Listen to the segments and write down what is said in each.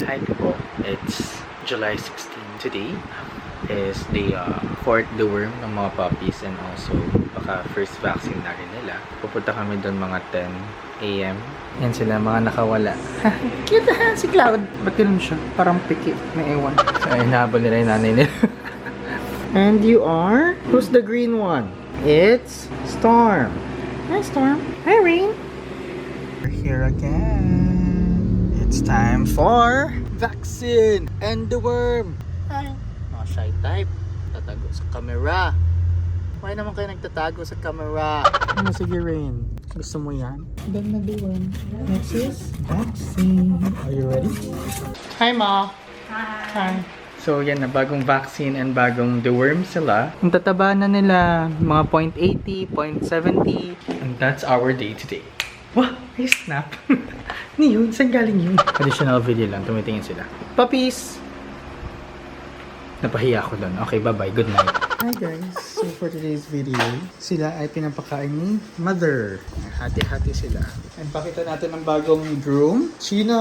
Hi people, it's July 16 today is the 4th deworm ng mga puppies and also baka first vaccine na rin nila. Pupunta kami doon mga 10 AM. Yan sila mga nakawala. Cute si Cloud. Ba't ganun siya? Parang piki. May ewan. So hinahabol nila yung nanay nila. And you are? Who's the green one? It's Storm. Hi Storm. Hi Rain. We're here again. It's time for vaccine and the worm. Hi. Mga shy type. Tatago sa camera. Why naman kayo nagtatago sa camera? Ano sige Rain? Gusto mo yan? Then na the worm. Next is vaccine. Are you ready? Hi Ma. Hi. So yan na, bagong vaccine and bagong deworm sila. Ang tataba na nila, mga 0.80, 0.70. And that's our day today. Wah! Ay snap! Ni yun? Saan galing yun? Additional video lang, tumitingin sila. Puppies! Napahiya ako doon. Okay, bye-bye. Good night. Hi guys! So for today's video, sila ay pinapakain ni Mother. Hati-hati sila. And pakita natin ang bagong groom. Chino!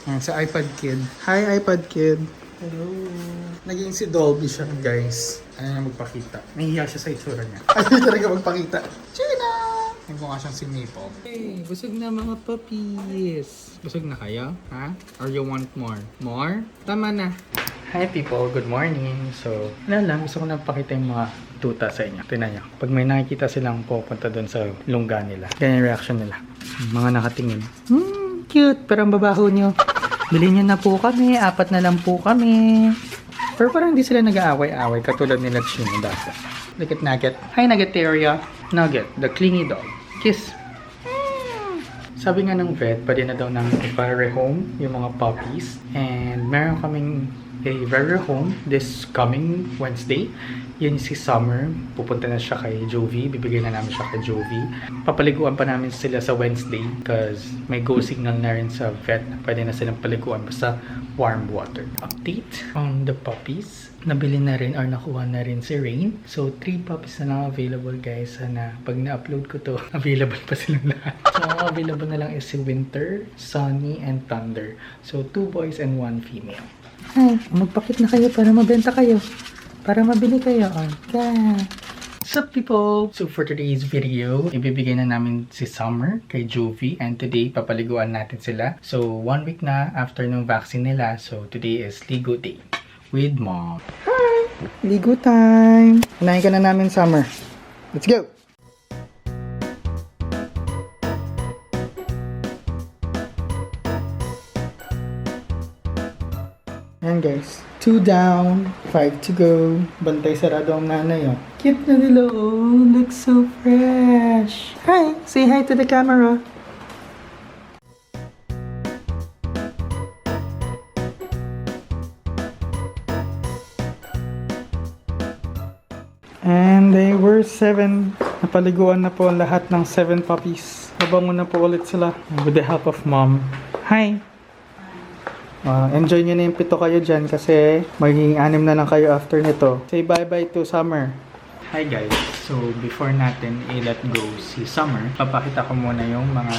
Yan, sa iPad Kid. Hi iPad Kid! Hello! Naging si Dolby siya guys. Ayaw na magpakita. Nahihiya siya sa itsura niya. Ayaw talaga magpakita. Chino! Nagmukha siyang si Maple. Hey, busog na mga puppies. Busog na kayo? Ha? Or you want more? More? Tama na. Hi people, good morning. So, wala lang. Gusto ko na pakita yung mga tuta sa inyo. Tingnan nyo. Pag may nakikita silang pupunta doon sa lungga nila. Ganyan yung reaction nila. Mga nakatingin. Cute. Pero ang babaho nyo. Bilhin nyo na po kami. 4 na lang po kami. Pero parang hindi sila nag-aaway-aaway. Katulad nila Chino dati. Look at Nugget. Hi Nuggeteria. Nugget, the clingy dog. Kiss. Sabi nga ng vet, pwede na daw nang i-rehome yung mga puppies. And meron kaming a rehome this coming Wednesday. Yun si Summer. Pupunta na siya kay Jovi. Bibigay na namin siya kay Jovi. Papaliguan pa namin sila sa Wednesday because may go signal na rin sa vet. Pwede na silang paliguan basta warm water. Update on the puppies. Nabili na rin or nakuha na rin si Rain. So, 3 puppies na lang available guys. Sana pag na-upload ko to, available pa silang lahat. So, ang available na lang is si Winter, Sunny, and Thunder. So, 2 boys and 1 female. Hi, magpakit na kayo para mabenta kayo. Para mabili kayo. Okay. What's up people? So, for today's video, ibibigay na namin si Summer kay Jovi. And today, papaliguan natin sila. So, 1 week na after ng vaccine nila. So, today is Ligo Day with Mom. Hi! Ligo time! Unahin ka na namin, Summer. Let's go! Ayan guys. 2 down, 5 to go. Bantay sarado ang nanay, oh. Cute na nila, oh. Looks so fresh. Hi! Say hi to the camera. And they were 7. Napaliguan na po lahat ng 7 puppies. Mabango na po ulit sila with the help of Mom. Hi! Enjoy nyo na yung 7 kayo dyan kasi magiging 6 na lang kayo after nito. Say bye-bye to Summer. Hi guys! So, before natin i-let go si Summer, papakita ko muna yung mga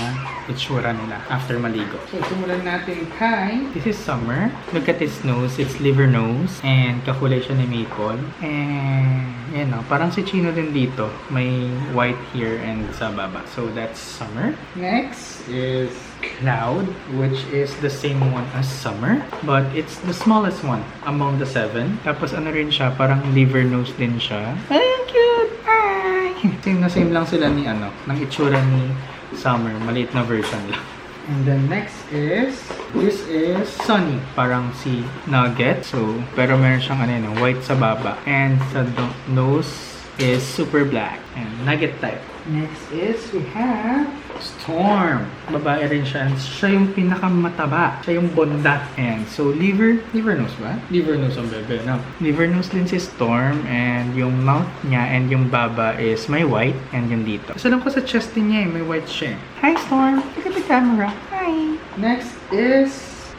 itsura nila after maligo. So, simulan natin. Hi! This is Summer. Look at his nose. It's liver nose. And kakulay siya ni Maple. And, yan o. Parang si Chino din dito. May white here and sa baba. So, that's Summer. Next is Cloud, which is the same one as Summer. But it's the smallest one among the 7. Tapos ano rin siya, parang liver nose din siya. Ay, cute! Hi! Same na same lang sila ni ng itsura ni Summer. Maliit na version lang. And then next is, this is Sunny. Parang si Nugget. So, pero meron siyang white sa baba. And sa nose is super black. And Nugget type. Next is, we have Storm. Babae rin siya. Siya yung pinakamataba. Siya yung bonda. And so, liver nose ba? Liver nose ang bebe, no? Liver nose din si Storm. And yung mouth niya and yung baba is may white. And yung dito. So, alam ko sa chest din niya may white siya. Hi, Storm. Look at the camera. Hi. Next is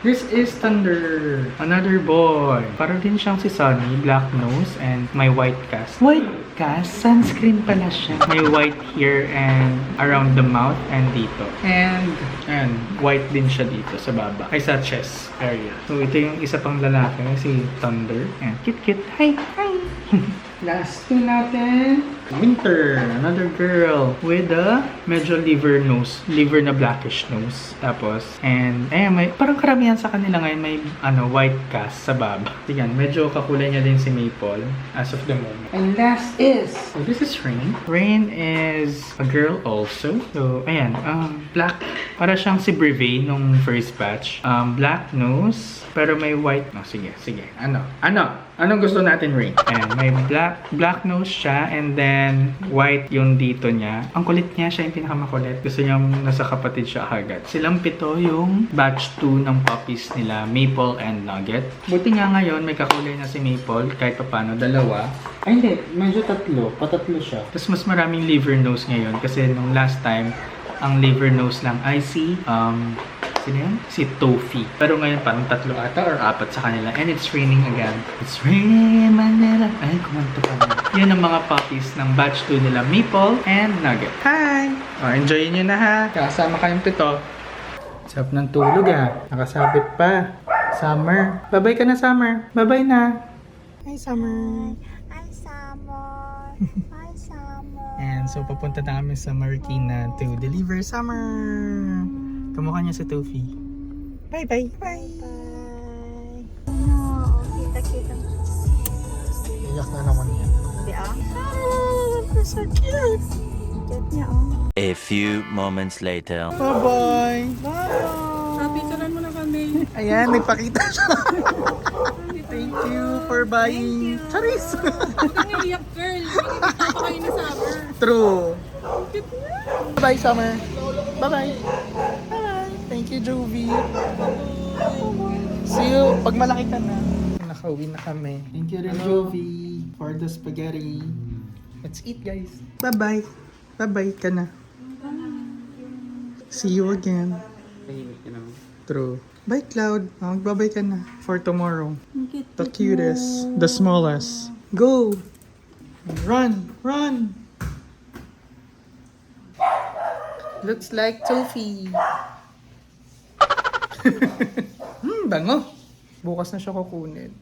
This is Thunder. Another boy. Parang din siyang si Sunny. Black nose and my white cast. White cast? Sunscreen pala siya. May white here and around the mouth and dito. And white din siya dito sa baba. Ay, sa chest area. So, ito yung isa pang lalaki. Si Thunder. And cute. Hi! Last two natin. Winter. Another girl. With a medyo liver na blackish nose. Tapos, and may, parang karamihan sa kanila ngayon may white cast sa baba. Yan, medyo kakulay niya din si Maple as of the moment. And last is, so this is Rain. Rain is a girl also. So, ayan, black. Para siyang si Brevet nung first batch. Black nose, pero may white. No, sige. Anong gusto natin, Rain? And may black nose siya, and then white yung dito niya. Ang kulit niya, siya yung pinakamakulit. Gusto niya nasa kapatid siya agad. Silang 7 yung batch 2 ng puppies nila, Maple and Nugget. Buti nga ngayon, may kakulay na si Maple, kahit papano, 2. Ay hindi, medyo 3. Patatlo siya. Tapos mas maraming liver nose ngayon, kasi nung last time, ang liver nose lang ay si sino yan? Si Tofi. Pero ngayon parang 3 ata or 4 sa kanila. And it's raining again. It's raining in Manila. Ay, kumanto pa na. Yan ang mga puppies ng batch 2 nila, Maple and Nugget. Hi! Enjoyin nyo na ha. Kasama kayong 7. Sarap ng tulog Nakasabit pa. Summer. Bye-bye ka na, Summer. Bye-bye na. Hi, Summer. Hi, Summer. Hi, Summer. And so, papunta na kami sa Marikina to deliver Summer. Kamukha niya si Tofi. Bye-bye. Bye. No, kita. Iyak na naman yan. Di So cute. Cute niya, A few moments later. Bye-bye. Picturean mo na kami. Ayan, nagpakita siya. Thank you for buying. Charis! Ang iyak, girl. Hindi pa kayo na summer. True. Bye-bye, Summer. Bye-bye. Bye-bye. Thank you, Jovi. See you pag malaki ka na. Nakauwi na kami. Thank you rin, Jovi, for the spaghetti. Let's eat, guys. Bye-bye. Bye-bye ka na. See you again. True. Bye, Cloud. Magbabay ka na for tomorrow. The cutest. The smallest. Go! Run! Looks like Tofi. Bango. Bukas na siya kukunin.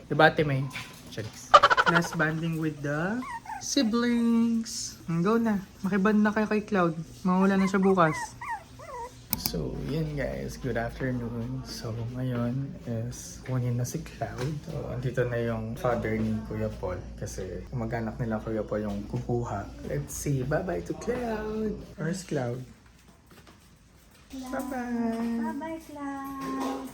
Diba, Ate May? Charis. Last banding with the siblings. Go na. Makiband na kayo kay Cloud. Mawala na siya bukas. So, yun guys. Good afternoon. So, ngayon is kunin na si Cloud. So, andito na yung father ni Kuya Paul. Kasi kumag-anak nila Kuya Paul yung kukuha. Let's see. Bye-bye to Cloud. Where's Cloud? Bye-bye. Bye-bye, Cloud.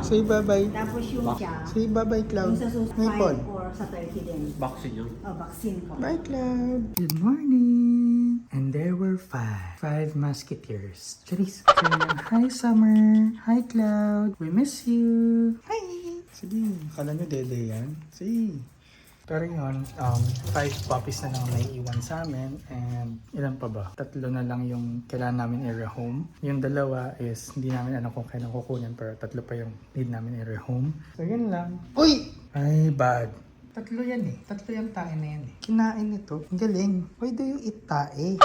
Say bye-bye. Tapos yung siya, Say bye-bye, Cloud. yung sa suspine Maple. or sa turkey din. Vaccine yun. Vaccine ko. Bye, Cloud. Good morning. And there were 5 musketeers. Charis. So, hi, Summer. Hi, Cloud. We miss you. Hi. Sige, akala nyo dede yan. Sige. Pero yun, 5 puppies na lang may iwan sa amin. And ilan pa ba? 3 na lang yung kailangan namin i-rehome. Yung 2 is hindi namin alam kung kailan kukunin. Pero 3 pa yung need namin i-rehome. So yun lang. Uy! Ay, bad. 3 yan 3 yung tae na yan Kinain ito. Ang galing. Why do you eat tae?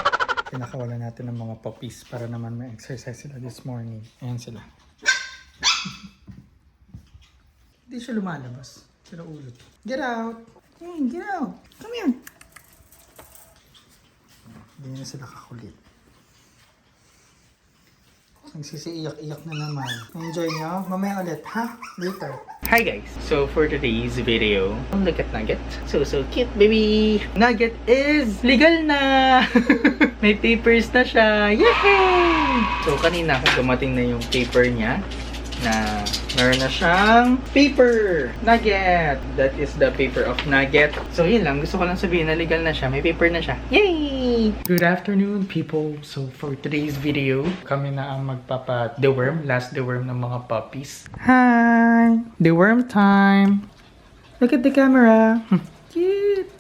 Pinakawala natin ng mga puppies para naman may exercise sila this morning. Ayan sila. Hindi siya lumalabas. Sila ulot. Get out! Hey, get out! Come here! Hindi na sila kakulit. Nagsisiiyak-iyak na naman. Enjoy nyo? Mamaya ulit, ha? Later. Hi guys! So for today's video, look at Nugget. So cute, baby! Nugget is legal na! May papers na siya! Yay! So kanina dumating na yung paper niya na meron na siyang paper Nugget. That is the paper of Nugget. So yun lang, gusto ko lang sabihin na legal na siya. May paper na siya. Yay! Good afternoon, people. So for today's video, kami na ang magpapa-deworm, last deworm ng mga puppies. Hi! Deworm time! Look at the camera! Cute!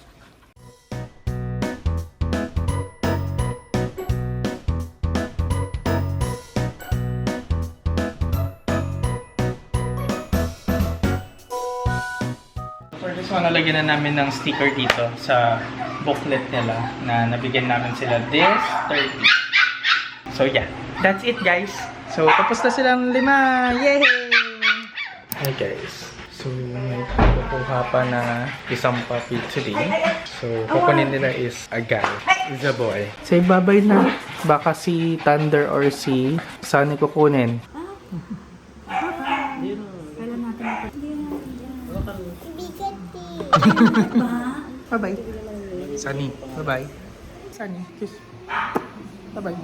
So, nalagyan na namin ng sticker dito sa booklet nila na nabigyan namin sila this 30. So, yeah. That's it, guys. So, tapos na silang 5. Yay! Hi, guys. So, may kukuha pa na isang puppy today. So, kukunin nila is a guy. Is a boy. Say bye-bye na. Baka si Thunder or si Sunny kukunin. Bye-bye. Sunny, bye-bye. Sunny, kiss. Bye-bye.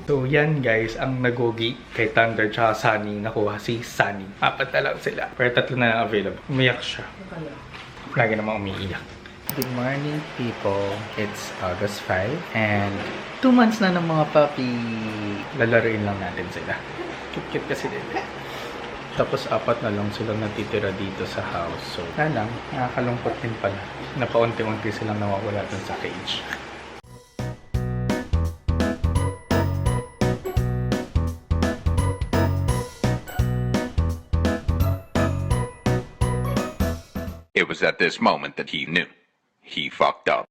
So, yan guys, ang nagogi kay Thunder tsaka Sunny. Nakuha si Sunny. 4 na lang sila. Pero 3 na lang available. Umiyak siya. Lagi namang umiiyak. Good morning, people. It's August 5. And 2 months na ng mga puppy. Lalaruin lang natin sila. Cute-cute kasi din. Tapos 4 na lang sila natitira dito sa house. So, lang, nakakalungkot din pala. Na paunti-unti silang nawawala dun sa cage. It was at this moment that he knew. He fucked up.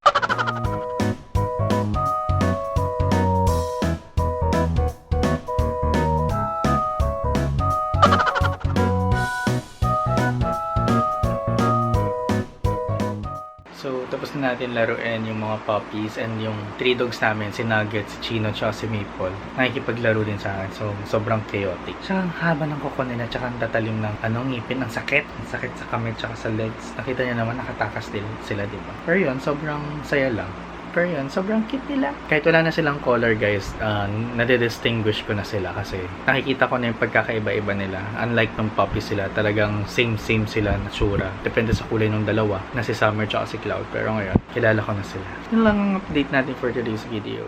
So, tapos na natin laruin yung mga puppies and yung 3 dogs namin, si Nugget, si Chino, tsaka si Maple. Nakikipaglaro din sa akin. So, sobrang chaotic. Tsaka ang haba ng kuko nila, tsaka ang tatalim ng ngipin. Ang sakit. Ang sakit sa kamay, tsaka sa legs. Nakita niyo naman, nakatakas din sila, diba? Pero yun, sobrang saya lang. Pero yun, sobrang cute nila. Kahit wala na silang color, guys, nade-distinguish ko na sila kasi nakikita ko na yung pagkakaiba-iba nila. Unlike nung puppy sila, talagang same sila na tsura. Depende sa kulay ng dalawa, na si Summer tsaka si Cloud. Pero ngayon, kilala ko na sila. Yun lang ang update natin for today's video.